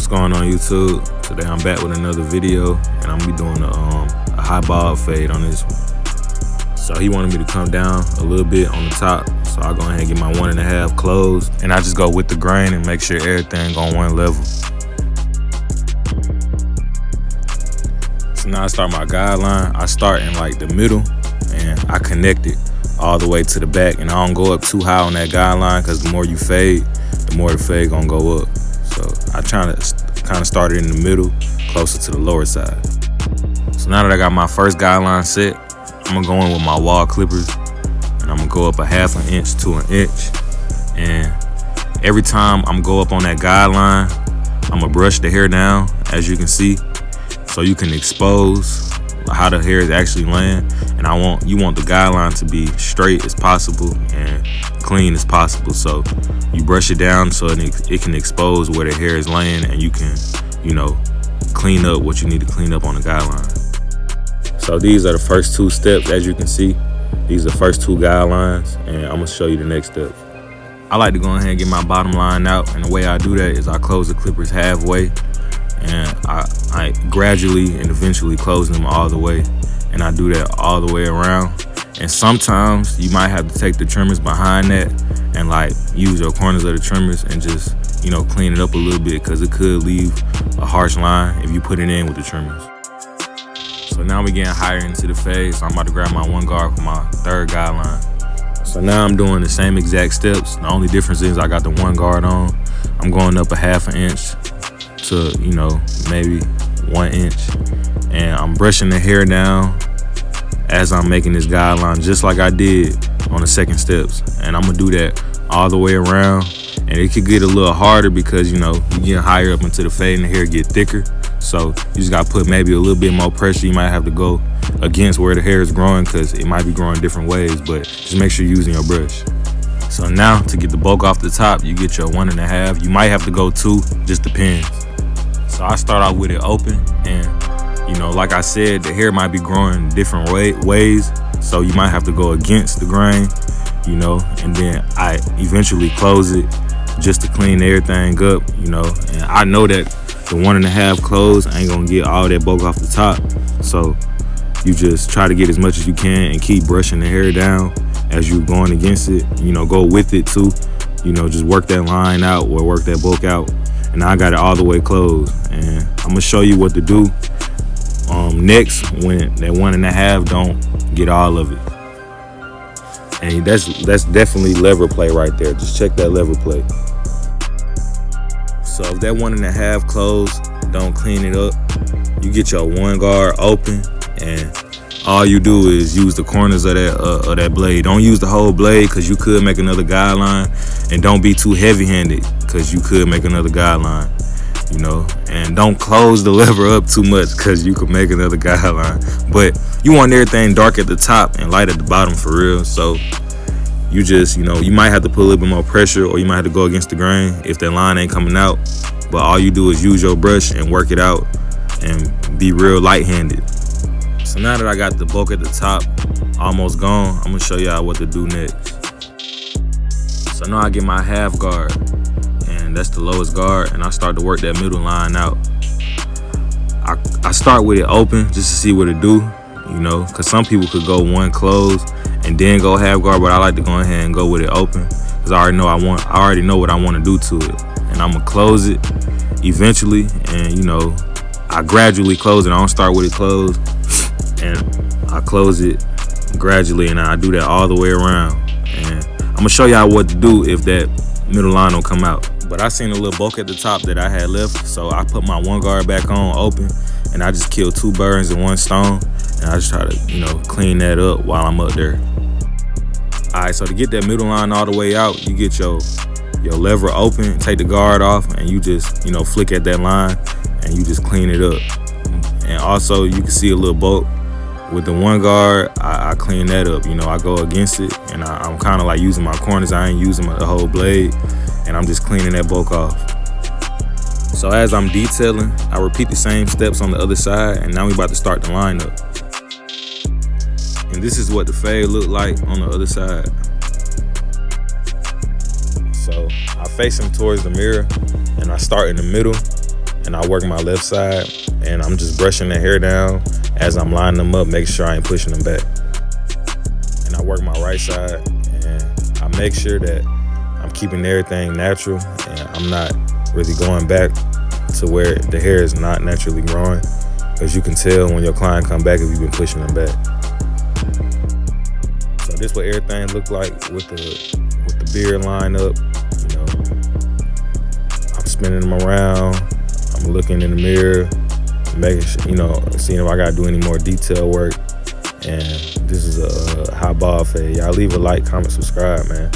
going on YouTube? Today I'm back with another video, and I'm gonna be doing a high ball fade on this one. So he wanted me to come down a little bit on the top, so I go ahead and get my 1.5 closed, and I just go with the grain and make sure everything on one level. So now I start my guideline. I start in like the middle, and I connect it all the way to the back, and I don't go up too high on that guideline because the more you fade, the more the fade gonna go up. So I try to kind of start it in the middle, closer to the lower side. So now that I got my first guideline set, I'm gonna go in with my wall clippers, and I'm gonna go up 1/2 inch to 1 inch. And every time I'm go up on that guideline, I'm gonna brush the hair down, as you can see, so you can expose how the hair is actually laying. And you want the guideline to be straight as possible and clean as possible. So you brush it down so it can expose where the hair is laying, and you can, clean up what you need to clean up on the guideline. So these are the first 2 steps, as you can see. These are the first 2 guidelines, and I'm gonna show you the next step. I like to go ahead and get my bottom line out, and the way I do that is I close the clippers halfway, and I gradually and eventually close them all the way, and I do that all the way around. And sometimes you might have to take the trimmers behind that and like use your corners of the trimmers and just clean it up a little bit, because it could leave a harsh line if you put it in with the trimmers. So now we're getting higher into the fade, so I'm about to grab my 1 guard for my 3rd guideline. So now I'm doing the same exact steps. The only difference is I got the 1 guard on. I'm going up 1/2 inch to maybe 1 inch, and I'm brushing the hair down as I'm making this guideline, just like I did on the 2nd steps. And I'm gonna do that all the way around, and it could get a little harder because you get higher up into the fade and the hair get thicker. So you just gotta put maybe a little bit more pressure. You might have to go against where the hair is growing, because it might be growing different ways, but just make sure you're using your brush. So now to get the bulk off the top, you get your 1.5. You might have to go 2, just depends. So I start out with it open, and like I said, the hair might be growing different ways, so you might have to go against the grain, and then I eventually close it just to clean everything up, and I know that the 1.5 close ain't gonna get all that bulk off the top, so you just try to get as much as you can and keep brushing the hair down as you're going against it. Go with it too, just work that line out or work that bulk out. And I got it all the way closed, and I'm gonna show you what to do next when that 1.5 don't get all of it. And that's definitely lever play right there. Just check that lever play. So if that 1.5 close don't clean it up, you get your 1 guard open, and all you do is use the corners of that blade. Don't use the whole blade, because you could make another guideline, and don't be too heavy-handed, because you could make another guideline, and don't close the lever up too much, because you could make another guideline. But you want everything dark at the top and light at the bottom for real. So you just, you might have to put a little bit more pressure, or you might have to go against the grain if that line ain't coming out. But all you do is use your brush and work it out and be real light-handed. So now that I got the bulk at the top almost gone, I'm gonna show y'all what to do next. So now I get my 1/2 guard, and that's the lowest guard, and I start to work that middle line out. I start with it open just to see what it do, because some people could go 1 close and then go 1/2 guard, but I like to go ahead and go with it open, because I already know what I want to do to it. And I'm gonna close it eventually, and I gradually close it. I don't start with it closed, and I close it gradually, and I do that all the way around. And I'm gonna show y'all what to do if that middle line don't come out. But I seen a little bulk at the top that I had left, so I put my 1 guard back on open, and I just killed 2 birds in 1 stone, and I just try to clean that up while I'm up there. Alright, so to get that middle line all the way out, you get your lever open, take the guard off, and you just flick at that line, and you just clean it up. And also you can see a little bulk with the 1 guard. I clean that up. I go against it, and I'm kind of like using my corners. I ain't using the whole blade, and I'm just cleaning that bulk off. So as I'm detailing, I repeat the same steps on the other side, and now we about to start the line up. And this is what the fade looked like on the other side. So I face him towards the mirror, and I start in the middle, and I work my left side, and I'm just brushing the hair down as I'm lining them up, making sure I ain't pushing them back. And I work my right side, and I make sure that I'm keeping everything natural, and I'm not really going back to where the hair is not naturally growing, because you can tell when your client come back if you've been pushing them back. So this what everything look like with the beard line up. You know, I'm spinning them around. I'm looking in the mirror, making sure, you know, seeing if I gotta do any more detail work. And this is a high ball fade. Y'all leave a like, comment, subscribe, man.